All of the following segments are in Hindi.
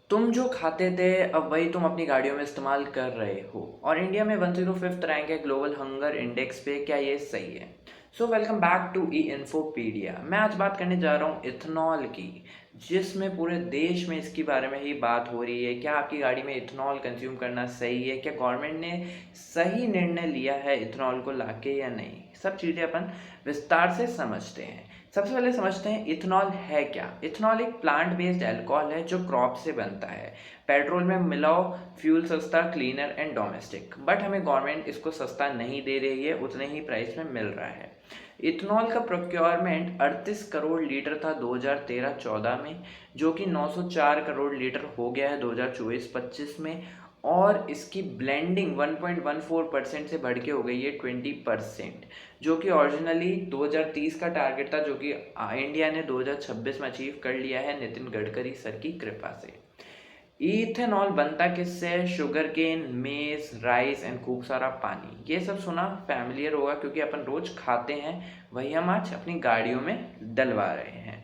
तुम जो खाते थे अब वही तुम अपनी गाड़ियों में इस्तेमाल कर रहे हो और इंडिया में 105th रैंक है ग्लोबल हंगर इंडेक्स पे। क्या ये सही है? सो वेलकम बैक टू ई इन्फोपीडिया। मैं आज बात करने जा रहा हूँ इथेनॉल की, जिसमें पूरे देश में इसके बारे में ही बात हो रही है। क्या आपकी गाड़ी में इथेनॉल कंज्यूम करना सही है? क्या गवर्नमेंट ने सही निर्णय लिया है इथेनॉल को लाके या नहीं? सब चीज़ें अपन विस्तार से समझते हैं। सबसे पहले समझते हैं इथेनॉल है क्या। इथेनॉल एक प्लांट बेस्ड अल्कोहल है जो क्रॉप से बनता है। पेट्रोल में मिलाओ, फ्यूल सस्ता, क्लीनर एंड डोमेस्टिक। बट हमें गवर्नमेंट इसको सस्ता नहीं दे रही है, उतने ही प्राइस में मिल रहा है। इथेनॉल का प्रोक्योरमेंट 38 करोड़ लीटर था 2013-14 में, जो कि 904 करोड़ लीटर हो गया है 2024-25 में। और इसकी ब्लेंडिंग 1.14% से बढ़ के हो गई है 20%, जो कि ओरिजिनली 2030 का टारगेट था, जो कि इंडिया ने 2026 में अचीव कर लिया है नितिन गडकरी सर की कृपा से। इथेनॉल बनता किससे है? शुगर केन, मेज, राइस एंड खूब सारा पानी। ये सब सुना फैमिलियर होगा क्योंकि अपन रोज खाते हैं, वही हम आज अपनी गाड़ियों में डलवा रहे हैं।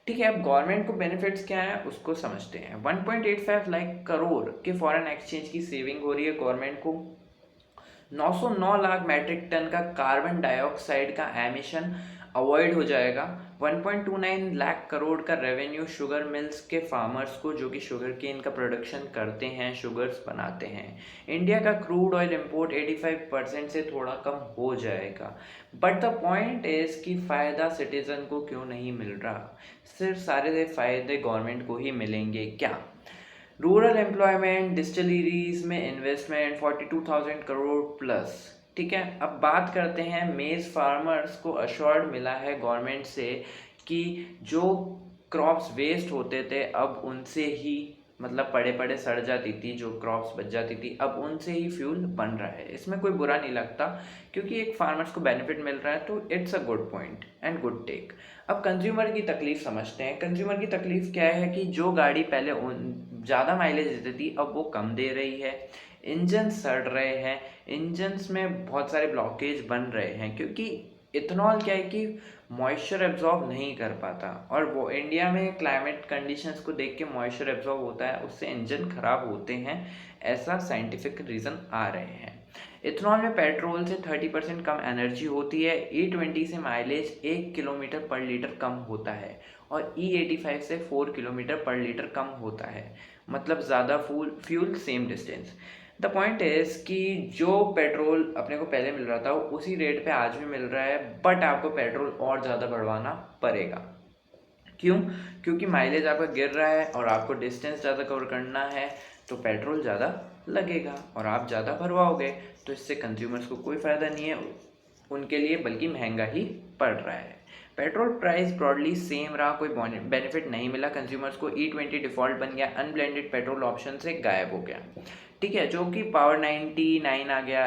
ठीक है, अब गवर्नमेंट को बेनिफिट्स क्या है उसको समझते हैं। 1.85 लाख करोड़ के फॉरेन एक्सचेंज की सेविंग हो रही है गवर्नमेंट को। 909 लाख मैट्रिक टन का कार्बन डाइऑक्साइड का एमिशन अवॉइड हो जाएगा। 1.29 लाख करोड़ का रेवेन्यू शुगर मिल्स के फार्मर्स को, जो कि शुगर केन का प्रोडक्शन करते हैं, शुगर्स बनाते हैं। इंडिया का क्रूड ऑयल इंपोर्ट 85% से थोड़ा कम हो जाएगा। बट द पॉइंट इज कि फ़ायदा सिटीजन को क्यों नहीं मिल रहा? सिर्फ सारे फायदे गवर्नमेंट को ही मिलेंगे क्या? रूरल एम्प्लॉयमेंट, डिस्टिलरीज में इन्वेस्टमेंट 42,000 करोड़ प्लस। ठीक है, अब बात करते हैं मेज फार्मर्स को अश्योर्ड मिला है गवर्नमेंट से कि जो क्रॉप्स वेस्ट होते थे अब उनसे ही, मतलब पड़े पड़े सड़ जाती थी जो क्रॉप्स बच जाती थी, अब उनसे ही फ्यूल बन रहा है। इसमें कोई बुरा नहीं लगता क्योंकि एक फार्मर्स को बेनिफिट मिल रहा है, तो it's a good point and good take. अब कंज्यूमर की तकलीफ समझते हैं। कंज्यूमर की तकलीफ क्या है कि जो गाड़ी पहले ज़्यादा माइलेज देती थी अब वो कम दे रही है। इंजन सड़ रहे हैं, इंजन्स में बहुत सारे ब्लॉकेज बन रहे हैं क्योंकि इथेनॉल क्या है कि मॉइस्चर एब्जॉर्ब नहीं कर पाता, और वो इंडिया में क्लाइमेट कंडीशंस को देख के मॉइस्चर एब्जॉर्ब होता है, उससे इंजन खराब होते हैं। ऐसा साइंटिफिक रीज़न आ रहे हैं। इथेनॉल में पेट्रोल से 30% कम एनर्जी होती है। E20 से माइलेज 1 किलोमीटर पर लीटर कम होता है और E85 से 4 किलोमीटर पर लीटर कम होता है। मतलब ज़्यादा fuel same distance. The point is कि जो पेट्रोल अपने को पहले मिल रहा था वो उसी रेट पे आज भी मिल रहा है, बट आपको पेट्रोल और ज़्यादा बढ़वाना पड़ेगा। क्यों? क्योंकि माइलेज आपका गिर रहा है और आपको डिस्टेंस ज़्यादा कवर करना है, तो पेट्रोल ज़्यादा लगेगा और आप ज़्यादा भरवाओगे, तो इससे कंज्यूमर्स को कोई फ़ायदा नहीं है उनके लिए, बल्कि महंगा ही पड़ रहा है। पेट्रोल प्राइस ब्रॉडली सेम रहा, कोई बेनिफिट नहीं मिला कंज्यूमर्स को। E20 डिफ़ॉल्ट बन गया, अनब्लेंडेड पेट्रोल ऑप्शन से गायब हो गया। ठीक है, जो कि पावर 99 आ गया,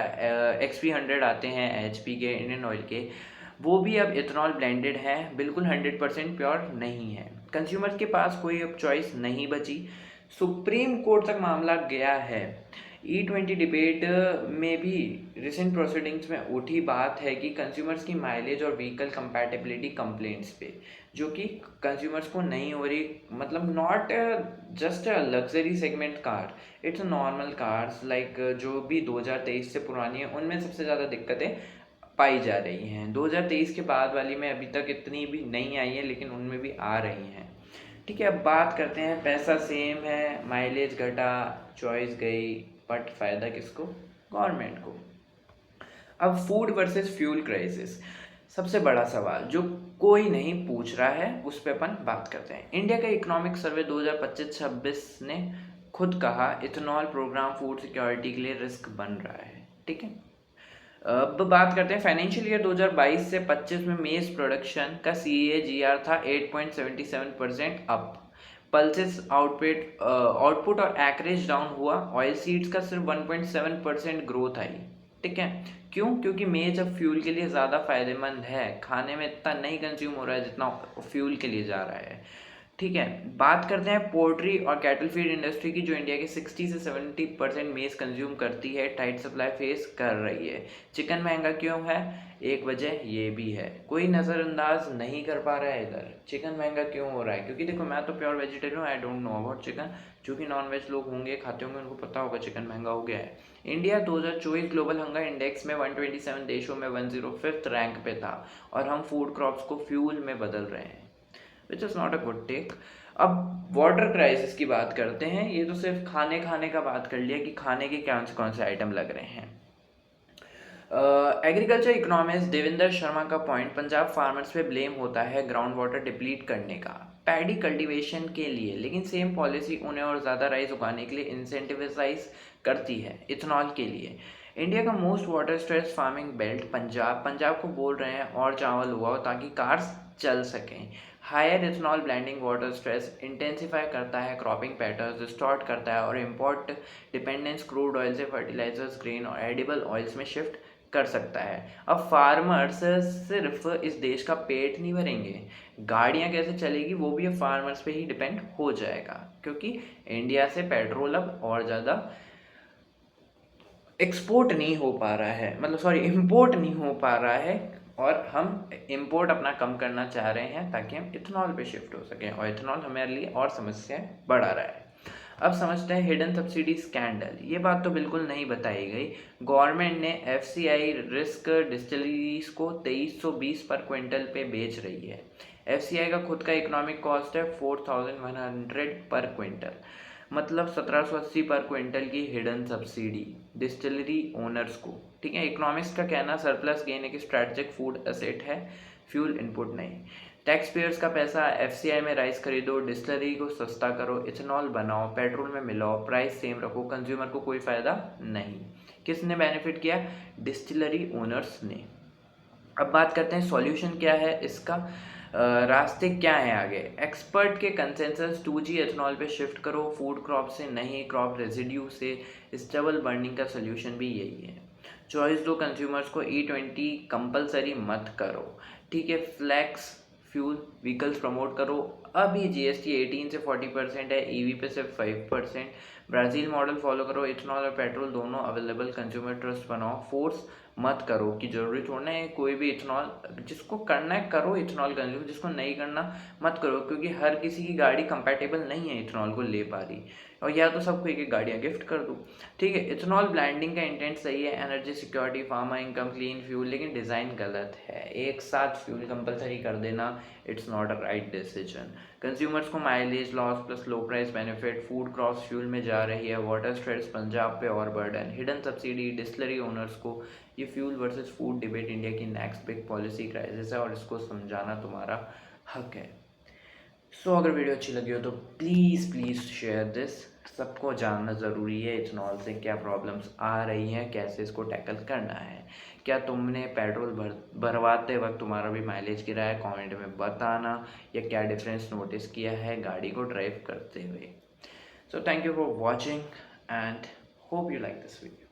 XP100 आते हैं HP के, इंडियन ऑयल के, वो भी अब इथेनॉल ब्लेंडेड है, बिल्कुल 100% प्योर नहीं है। कंज्यूमर के पास कोई अब चॉइस नहीं बची। सुप्रीम कोर्ट तक मामला गया है। E20 डिबेट में भी रिसेंट प्रोसीडिंग्स में उठी बात है कि कंज्यूमर्स की माइलेज और व्हीकल कंपैटिबिलिटी कंप्लेंट्स पे, जो कि कंज्यूमर्स को नहीं हो रही, मतलब not just a luxury segment car, it's normal cars like जो भी 2023 से पुरानी है उनमें सबसे ज़्यादा दिक्कतें पाई जा रही हैं। 2023 के बाद वाली में अभी तक इतनी भी नहीं आई है, लेकिन उनमें भी आ रही हैं। ठीक है, अब बात करते हैं। पैसा सेम है, माइलेज घटा, चॉइस गई, बट फ़ायदा किसको? गवर्नमेंट को। अब फूड वर्सेस फ्यूल क्राइसिस, सबसे बड़ा सवाल जो कोई नहीं पूछ रहा है, उस पर अपन बात करते हैं। इंडिया का इकोनॉमिक सर्वे 2025-26 ने खुद कहा इथेनॉल प्रोग्राम फूड सिक्योरिटी के लिए रिस्क बन रहा है। ठीक है, अब बात करते हैं फाइनेंशियल ईयर 2022 से 25 में मेज प्रोडक्शन का CAGR था 8.77% अप। पल्सेस आउटपुट और एक्रेज डाउन हुआ। ऑयल सीड्स का सिर्फ 1.7% ग्रोथ आई। ठीक है, क्यों? क्योंकि मेज अब फ्यूल के लिए ज़्यादा फायदेमंद है, खाने में इतना नहीं कंज्यूम हो रहा है जितना फ्यूल के लिए जा रहा है। ठीक है, बात करते हैं पोल्ट्री और कैटल फीड इंडस्ट्री की, जो इंडिया के 60 से 70% मेज कंज्यूम करती है, टाइट सप्लाई फेस कर रही है। चिकन महंगा क्यों है? एक वजह ये भी है, कोई नज़रअंदाज नहीं कर पा रहा है इधर। चिकन महंगा क्यों हो रहा है? क्योंकि देखो, मैं तो प्योर वेजिटेरियन हूँ, I don't know about chicken. जो कि नॉन वेज लोग होंगे, खाते होंगे, उनको पता होगा चिकन महंगा हो गया है। इंडिया 2024 ग्लोबल हंगर इंडेक्स में 127 देशों में 105th रैंक पे था, और हम फूड क्रॉप्स को फ्यूल में बदल रहे हैं, which is not a good take. अब वाटर क्राइसिस की बात करते हैं। ये तो सिर्फ खाने खाने का बात कर लिया कि खाने के कौन से आइटम लग रहे हैं। एग्रीकल्चर इकोनॉमिस्ट देवेंद्र शर्मा का पॉइंट, पंजाब फार्मर्स पे ब्लेम होता है ग्राउंड वाटर डिप्लीट करने का पैडी कल्टीवेशन के लिए, लेकिन सेम पॉलिसी उन्हें और ज़्यादा राइस उगाने के लिए इंसेंटिवाइज करती है इथेनॉल के लिए। इंडिया का most water stress farming belt Punjab को बोल रहे हैं और चावल उगाओ ताकि कार्स चल सकें। Higher ethanol blending water stress intensify करता है क्रॉपिंग पैटर्न्स, डिस्टॉर्ट करता है और इम्पोर्ट डिपेंडेंस क्रूड ऑयल से फर्टिलाइजर्स, ग्रेन और एडिबल ऑयल्स में शिफ्ट कर सकता है। अब फार्मर्स सिर्फ इस देश का पेट नहीं भरेंगे, गाड़ियाँ कैसे चलेगी वो भी अब फार्मर्स पे ही डिपेंड हो जाएगा, क्योंकि इंडिया से पेट्रोल अब और ज़्यादा एक्सपोर्ट नहीं हो पा रहा है, मतलब सॉरी इंपोर्ट नहीं हो पा रहा है, और हम इंपोर्ट अपना कम करना चाह रहे हैं ताकि हम इथेनॉल पे शिफ्ट हो सकें, और इथेनॉल हमारे लिए और समस्याएं बढ़ा रहा है। अब समझते हैं हिडन सब्सिडी स्कैंडल। ये बात तो बिल्कुल नहीं बताई गई। गवर्नमेंट ने एफसीआई रिस्क डिस्टिलरीज को 2320 पर क्विंटल पे बेच रही है। एफसीआई का खुद का इकोनॉमिक कॉस्ट है 4100 पर क्विंटल, मतलब 1780 पर क्विंटल की हिडन सब्सिडी डिस्टिलरी ओनर्स को। ठीक है, इकोनॉमिक्स का कहना सरप्लस गेन एक स्ट्रैटेजिक फूड एसेट है, फ्यूल इनपुट नहीं। टैक्स पेयर्स का पैसा, एफसीआई में राइस खरीदो, डिस्टिलरी को सस्ता करो, इथेनॉल बनाओ, पेट्रोल में मिलाओ, प्राइस सेम रखो, कंज्यूमर को कोई फ़ायदा नहीं। किसने बेनिफिट किया? डिस्टिलरी ओनर्स ने। अब बात करते हैं सॉल्यूशन क्या है इसका, रास्ते क्या हैं आगे। एक्सपर्ट के कंसेंसस 2G एथनॉल पे शिफ्ट करो, फूड क्रॉप से नहीं, क्रॉप रेजिड्यू से। स्टबल बर्निंग का सोल्यूशन भी यही है। चॉइस दो कंज्यूमर्स को, E20 कंपलसरी मत करो। ठीक है, फ्लैक्स फ्यूल व्हीकल्स प्रमोट करो। अभी जीएसटी 18 से 40% है, ईवी पे सिर्फ 5%। ब्राज़ील मॉडल फॉलो करो, इथेनॉल और पेट्रोल दोनों अवेलेबल, कंज्यूमर ट्रस्ट बनाओ। फोर्स मत करो कि जरूरी थोड़ा है कोई भी इथेनॉल, जिसको करना है करो इथेनॉल कंज्यूम, जिसको नहीं करना मत करो, क्योंकि हर किसी की गाड़ी कंपैटिबल नहीं है इथेनॉल को ले पा रही, और या तो सबको एक एक गाड़ियाँ गिफ्ट कर दो। ठीक है, इथेनॉल ब्लैंडिंग का इंटेंट सही है, energy security, farmer income, clean fuel, लेकिन डिज़ाइन गलत है। एक साथ फ्यूल कंपलसरी कर देना, it's not a right decision. Consumers को mileage loss plus low price benefit, food cross fuel में जा रही है, वाटर स्ट्रेस पंजाब पे और burden, hidden subsidy distillery owners को। ये fuel versus food debate India की नेक्स्ट बिग पॉलिसी क्राइसिस है, और इसको समझाना तुम्हारा हक है। सो अगर वीडियो अच्छी लगी हो तो प्लीज़ शेयर दिस। सबको जानना ज़रूरी है इथेनॉल से क्या प्रॉब्लम्स आ रही हैं, कैसे इसको टैकल करना है। क्या तुमने पेट्रोल भरवाते वक्त तुम्हारा भी माइलेज गिरा है? कमेंट में बताना, या क्या डिफरेंस नोटिस किया है गाड़ी को ड्राइव करते हुए। So thank you for watching and hope you like this video.